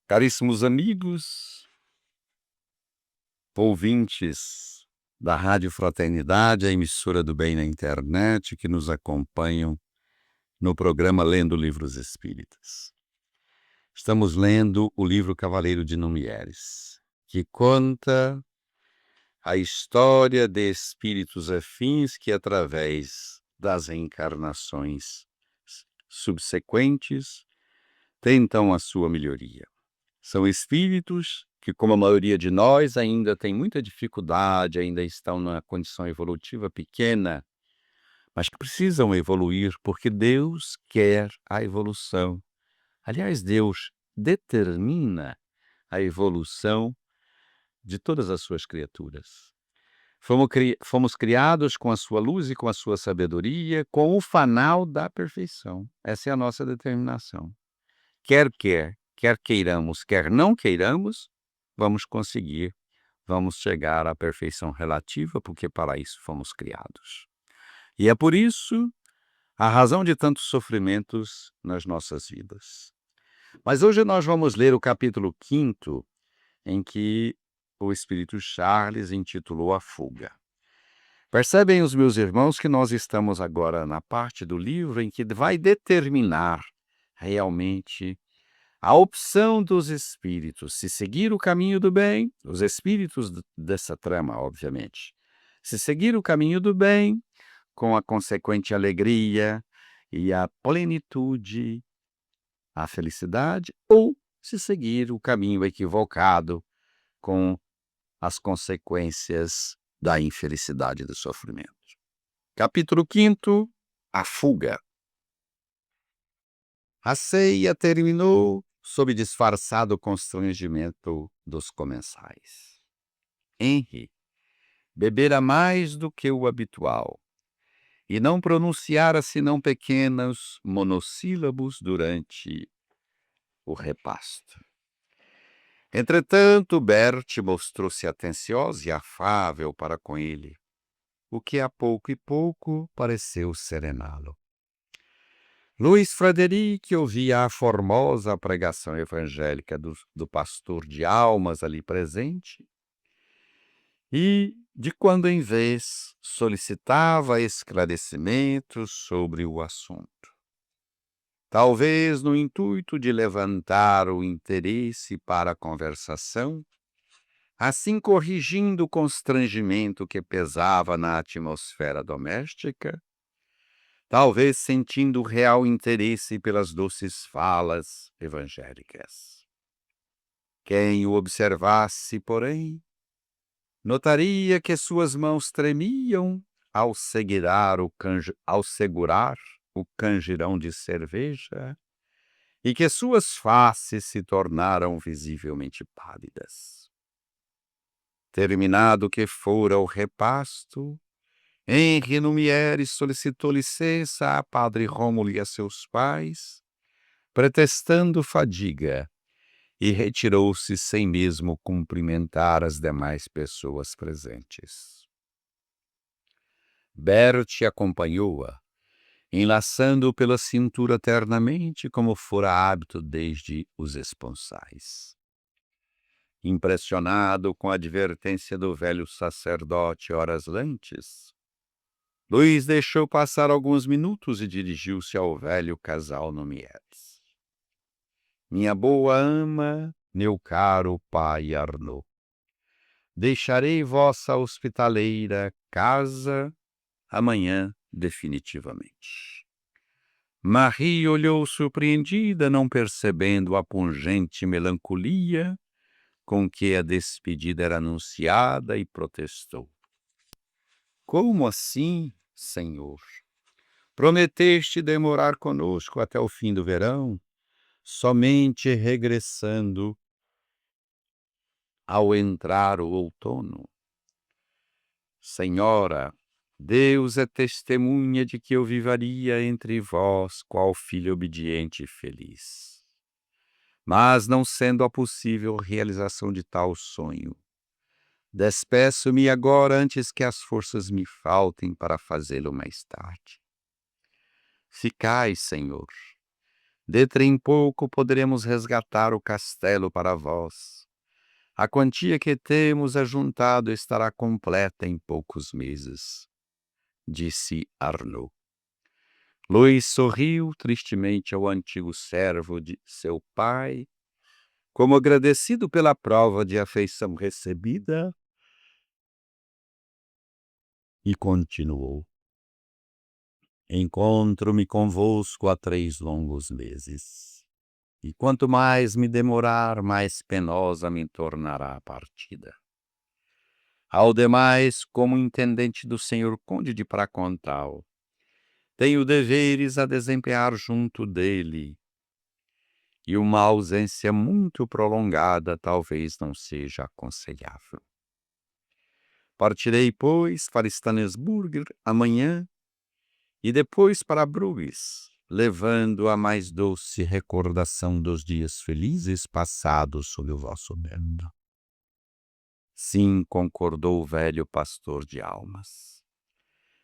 Caríssimos amigos, ouvintes da Rádio Fraternidade, a emissora do bem na internet, que nos acompanham no programa Lendo Livros Espíritas. Estamos lendo o livro Cavaleiro de Numieres, que conta a história de espíritos afins que, através das reencarnações subsequentes, tentam a sua melhoria. São espíritos que, como a maioria de nós, ainda tem muita dificuldade, ainda estão numa condição evolutiva pequena, mas que precisam evoluir porque Deus quer a evolução. Aliás, Deus determina a evolução de todas as suas criaturas. Fomos criados com a sua luz e com a sua sabedoria, com o fanal da perfeição. Essa é a nossa determinação. Quer queiramos, quer não queiramos, vamos conseguir, vamos chegar à perfeição relativa, porque para isso fomos criados. E é por isso a razão de tantos sofrimentos nas nossas vidas. Mas hoje nós vamos ler o capítulo 5º, em que o Espírito Charles intitulou A Fuga. Percebem os meus irmãos que nós estamos agora na parte do livro em que vai determinar realmente a opção dos espíritos, se seguir o caminho do bem, os espíritos dessa trama, obviamente, se seguir o caminho do bem, com a consequente alegria e a plenitude, a felicidade, ou se seguir o caminho equivocado, com as consequências da infelicidade e do sofrimento. Capítulo 5º, A Fuga. A ceia terminou sob disfarçado constrangimento dos comensais. Henry bebera mais do que o habitual e não pronunciara senão pequenos monossílabos durante o repasto. Entretanto, Bertie mostrou-se atenciosa e afável para com ele, o que a pouco e pouco pareceu serená-lo. Luiz Frederic ouvia a formosa pregação evangélica do pastor de almas ali presente e, de quando em vez, solicitava esclarecimentos sobre o assunto. Talvez no intuito de levantar o interesse para a conversação, assim corrigindo o constrangimento que pesava na atmosfera doméstica, talvez sentindo real interesse pelas doces falas evangélicas. Quem o observasse, porém, notaria que suas mãos tremiam ao segurar o canjirão de cerveja e que suas faces se tornaram visivelmente pálidas. Terminado que fora o repasto, Henry Numieres solicitou licença a padre Rômulo e a seus pais, pretextando fadiga, e retirou-se sem mesmo cumprimentar as demais pessoas presentes. Bertie acompanhou-a, enlaçando-o pela cintura ternamente, como fora hábito desde os esponsais. Impressionado com a advertência do velho sacerdote horas antes, Luiz deixou passar alguns minutos e dirigiu-se ao velho casal Numieres. Minha boa ama, meu caro pai Arnaud, deixarei vossa hospitaleira casa amanhã definitivamente. Marie olhou surpreendida, não percebendo a pungente melancolia com que a despedida era anunciada, e protestou. Como assim, senhor? Prometeste demorar conosco até o fim do verão, somente regressando ao entrar o outono. Senhora, Deus é testemunha de que eu viveria entre vós qual filho obediente e feliz. Mas não sendo a possível realização de tal sonho, despeço-me agora antes que as forças me faltem para fazê-lo mais tarde. Ficai, Senhor, De trem pouco poderemos resgatar o castelo para vós. A quantia que temos ajuntado estará completa em poucos meses, disse Arnaud. Luís sorriu tristemente ao antigo servo de seu pai, como agradecido pela prova de afeição recebida, e continuou. Encontro-me convosco há 3 longos meses, e quanto mais me demorar, mais penosa me tornará a partida. Ao demais, como intendente do senhor conde de Pracontal, tenho deveres a desempenhar junto dele, e uma ausência muito prolongada talvez não seja aconselhável. Partirei, pois, para Stanisburger amanhã e depois para Bruges, levando a mais doce recordação dos dias felizes passados sob o vosso mando. Sim, concordou o velho pastor de almas.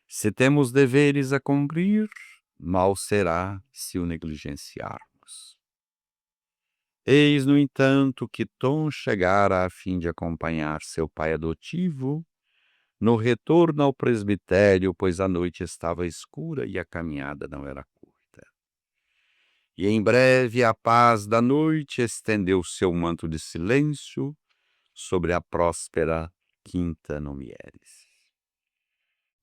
Se temos deveres a cumprir, mal será se o negligenciarmos. Eis, no entanto, que Tom chegara a fim de acompanhar seu pai adotivo no retorno ao presbitério, pois a noite estava escura e a caminhada não era curta. E em breve a paz da noite estendeu seu manto de silêncio sobre a próspera Quinta no Mieres.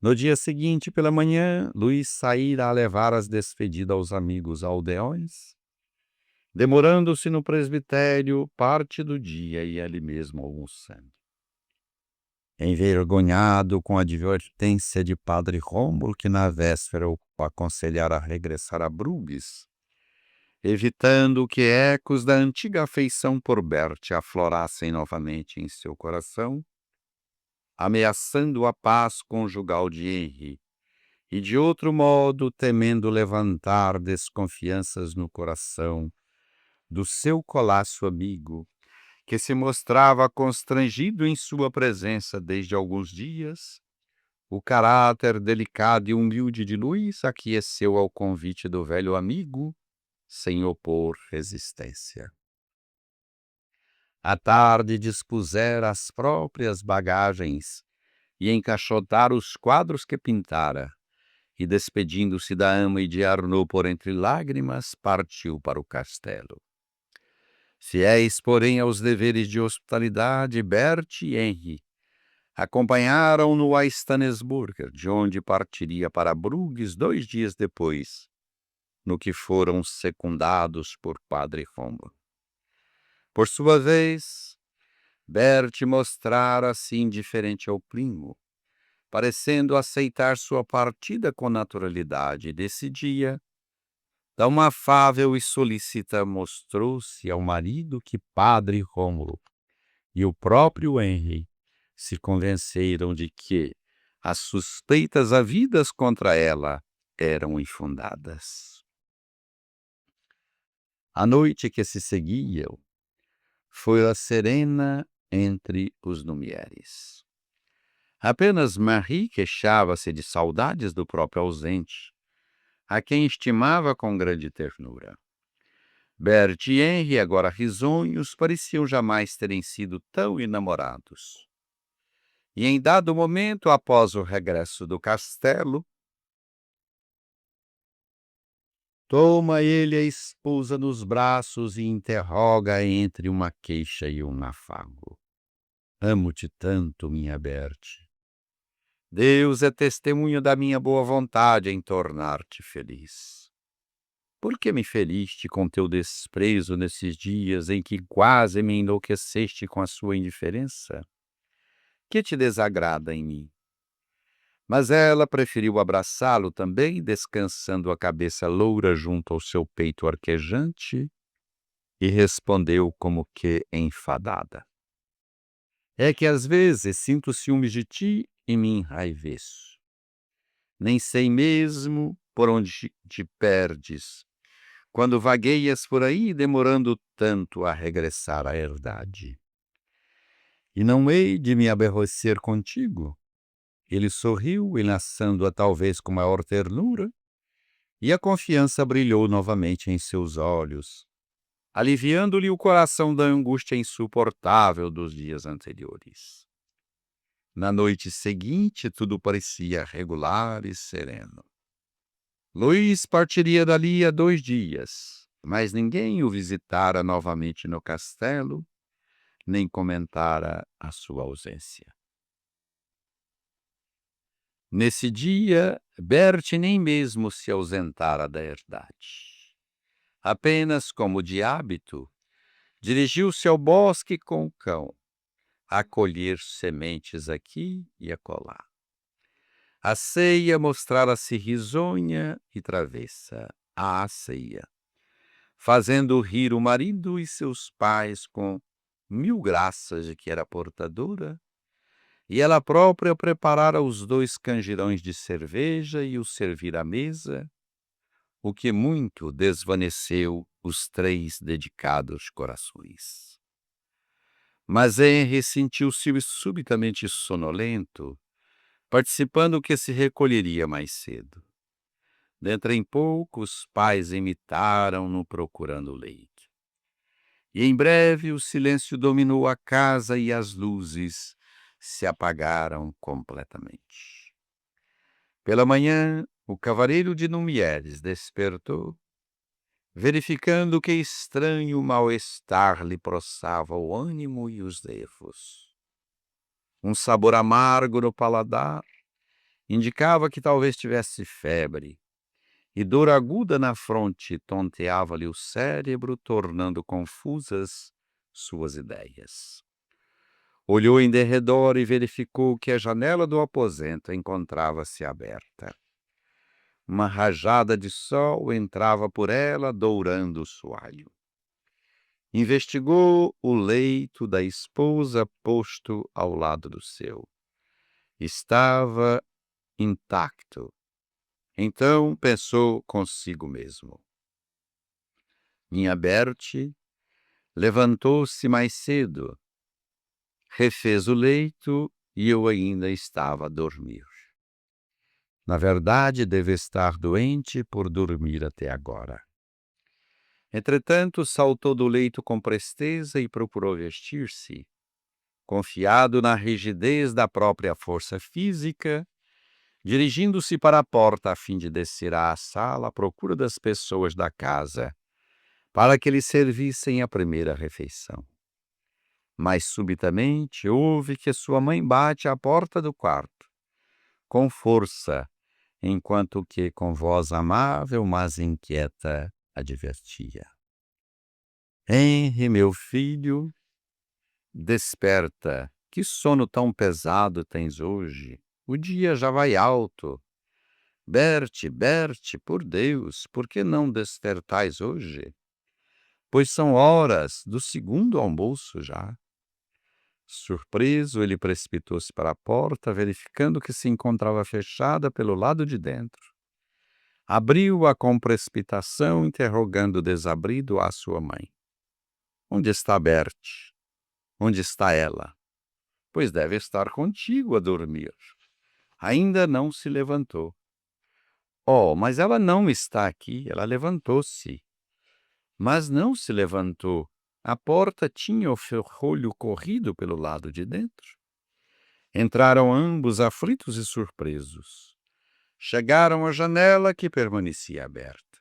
No dia seguinte, pela manhã, Luís saíra a levar as despedidas aos amigos aldeões, demorando-se no presbitério parte do dia e ali mesmo almoçando. Envergonhado com a advertência de padre Rômulo, que na véspera o aconselhara a regressar a Bruges, evitando que ecos da antiga afeição por Bertie aflorassem novamente em seu coração, ameaçando a paz conjugal de Henri, e de outro modo temendo levantar desconfianças no coração do seu colasso amigo, que se mostrava constrangido em sua presença desde alguns dias, o caráter delicado e humilde de Luís aqueceu ao convite do velho amigo, sem opor resistência. À tarde dispusera as próprias bagagens e encaixotara os quadros que pintara, e despedindo-se da ama e de Arnaud por entre lágrimas, partiu para o castelo. Fiéis, porém, aos deveres de hospitalidade, Bertie e Henri acompanharam-no a Stanisburger, de onde partiria para Bruges 2 dias depois, no que foram secundados por padre Rômulo. Por sua vez, Bertie mostrara-se indiferente ao primo, parecendo aceitar sua partida com naturalidade, e desse dia, tão afável e solícita mostrou-se ao marido que padre Rômulo e o próprio Henri se convenceram de que as suspeitas havidas contra ela eram infundadas. A noite que se seguia foi a serena entre os Lumieres. Apenas Marie queixava-se de saudades do próprio ausente, a quem estimava com grande ternura. Bertie e Henri, agora risonhos, pareciam jamais terem sido tão enamorados. E em dado momento, após o regresso do castelo, toma ele a esposa nos braços e interroga entre uma queixa e um afago. Amo-te tanto, minha Bertie. Deus é testemunha da minha boa vontade em tornar-te feliz. Por que me feriste com teu desprezo nesses dias em que quase me enlouqueceste com a sua indiferença? Que te desagrada em mim? Mas ela preferiu abraçá-lo também, descansando a cabeça loura junto ao seu peito arquejante, e respondeu como que enfadada. É que às vezes sinto ciúmes de ti e me enraiveço. Nem sei mesmo por onde te perdes, quando vagueias por aí demorando tanto a regressar à herdade. E não hei de me aborrecer contigo? Ele sorriu, enlaçando-a talvez com maior ternura, e a confiança brilhou novamente em seus olhos, aliviando-lhe o coração da angústia insuportável dos dias anteriores. Na noite seguinte, tudo parecia regular e sereno. Luís partiria dali a 2 dias, mas ninguém o visitara novamente no castelo, nem comentara a sua ausência. Nesse dia, Bert nem mesmo se ausentara da herdade. Apenas, como de hábito, dirigiu-se ao bosque com o cão, a colher sementes aqui e acolá. A ceia mostrara-se risonha e travessa, à ceia, fazendo rir o marido e seus pais com 1000 graças de que era portadora, e ela própria preparara os 2 canjirões de cerveja e os servira à mesa, o que muito desvaneceu os 3 dedicados corações. Mas Henry sentiu-se subitamente sonolento, participando que se recolheria mais cedo. Dentro em pouco, os pais imitaram-no procurando leite. E em breve o silêncio dominou a casa e as luzes se apagaram completamente. Pela manhã, o cavaleiro de Numieres despertou, verificando que estranho mal-estar lhe proçava o ânimo e os nervos. Um sabor amargo no paladar indicava que talvez tivesse febre, e dor aguda na fronte tonteava-lhe o cérebro, tornando confusas suas ideias. Olhou em derredor e verificou que a janela do aposento encontrava-se aberta. Uma rajada de sol entrava por ela, dourando o soalho. Investigou o leito da esposa posto ao lado do seu. Estava intacto. Então pensou consigo mesmo. Minha Bertie levantou-se mais cedo, refez o leito e eu ainda estava a dormir. Na verdade, deve estar doente por dormir até agora. Entretanto, saltou do leito com presteza e procurou vestir-se. Confiado na rigidez da própria força física, dirigindo-se para a porta a fim de descer à sala à procura das pessoas da casa, para que lhe servissem a primeira refeição. Mas subitamente ouve que sua mãe bate à porta do quarto, com força, enquanto que com voz amável, mas inquieta, advertia: Henry, meu filho, desperta, que sono tão pesado tens hoje? O dia já vai alto. Bert, Bert, por Deus, por que não despertais hoje? Pois são horas do segundo almoço já. Surpreso, ele precipitou-se para a porta, verificando que se encontrava fechada pelo lado de dentro. Abriu-a com precipitação, interrogando desabrido a sua mãe. Onde está Bert? Onde está ela? Pois deve estar contigo a dormir. Ainda não se levantou. Oh, mas ela não está aqui, ela levantou-se. Mas não se levantou. A porta tinha o ferrolho corrido pelo lado de dentro. Entraram ambos aflitos e surpresos. Chegaram à janela que permanecia aberta.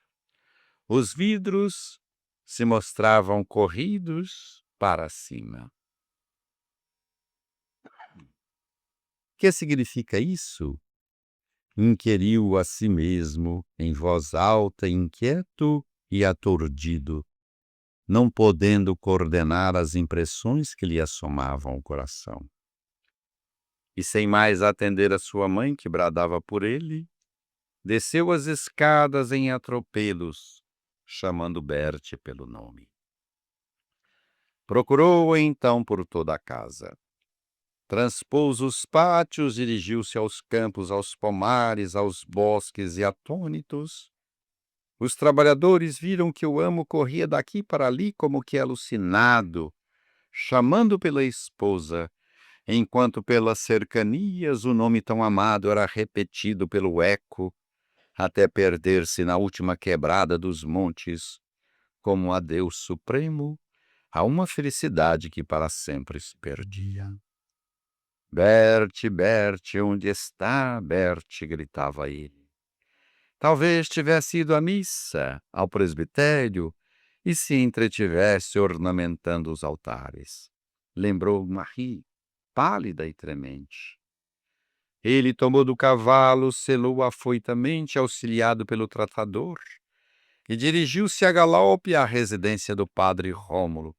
Os vidros se mostravam corridos para cima. Que significa isso? Inquiriu a si mesmo, em voz alta, inquieto e aturdido, não podendo coordenar as impressões que lhe assomavam o coração. E sem mais atender a sua mãe, que bradava por ele, desceu as escadas em atropelos, chamando Bert pelo nome. Procurou-o então por toda a casa. Transpôs os pátios, dirigiu-se aos campos, aos pomares, aos bosques e atônitos. Os trabalhadores viram que o amo corria daqui para ali como que alucinado, chamando pela esposa, enquanto pelas cercanias o nome tão amado era repetido pelo eco, até perder-se na última quebrada dos montes, como um adeus supremo a uma felicidade que para sempre se perdia. Bert, Bert, onde está Bert? Gritava ele. Talvez tivesse ido à missa, ao presbitério, e se entretivesse ornamentando os altares. Lembrou Marie, pálida e tremente. Ele tomou do cavalo, selou afoitamente, auxiliado pelo tratador, e dirigiu-se a galope à residência do padre Rômulo,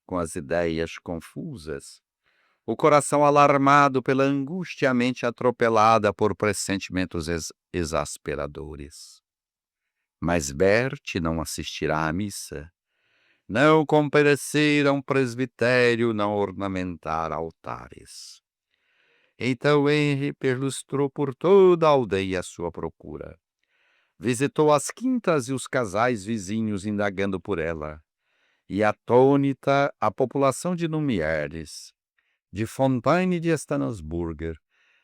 com as ideias confusas, o coração alarmado pela angústia, a mente atropelada por pressentimentos exasperadores. Mas Bert não assistirá à missa, não comparecer a um presbitério, não ornamentar altares. Então Henry perlustrou por toda a aldeia à sua procura. Visitou as quintas e os casais vizinhos indagando por ela, e atônita a população de Numieres, de Fontaine de Stannisburger,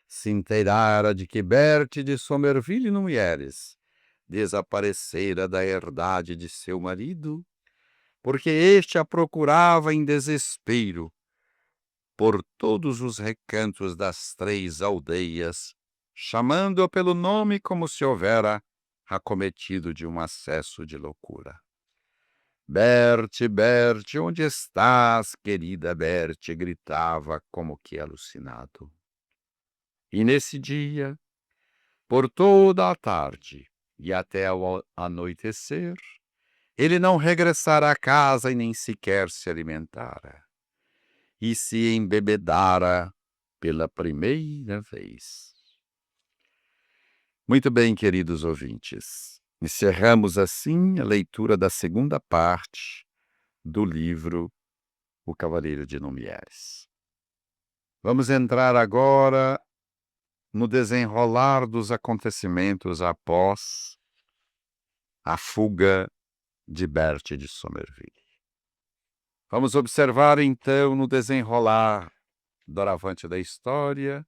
se inteirara de que Bert de Somerville Numieres desaparecera da herdade de seu marido, porque este a procurava em desespero por todos os recantos das 3 aldeias, chamando-a pelo nome como se houvera acometido de um acesso de loucura. Bert, Bert, onde estás, querida Bert? Gritava como que alucinado. E nesse dia, por toda a tarde e até ao anoitecer, ele não regressara a casa e nem sequer se alimentara, e se embebedara pela primeira vez. Muito bem, queridos ouvintes, encerramos assim a leitura da segunda parte do livro O Cavaleiro de Numieres. Vamos entrar agora no desenrolar dos acontecimentos após a fuga de Bert de Somerville. Vamos observar então no desenrolar doravante da história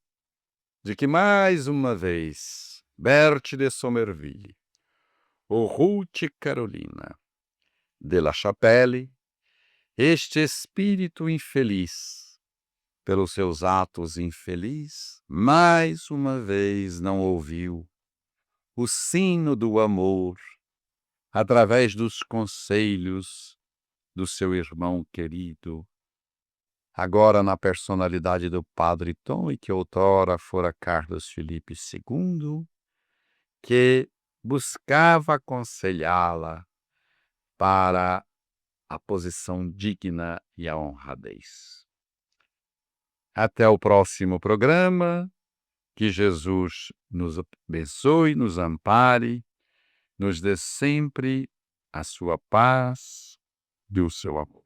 de que mais uma vez Bert de Somerville, o Ruth Carolina de La Chapelle, este espírito infeliz, pelos seus atos infelizes, mais uma vez não ouviu o sino do amor através dos conselhos do seu irmão querido, agora na personalidade do Padre Tom, e que outrora fora Carlos Felipe II, que buscava aconselhá-la para a posição digna e a honradez. Até o próximo programa, que Jesus nos abençoe, nos ampare, nos dê sempre a sua paz e o seu amor.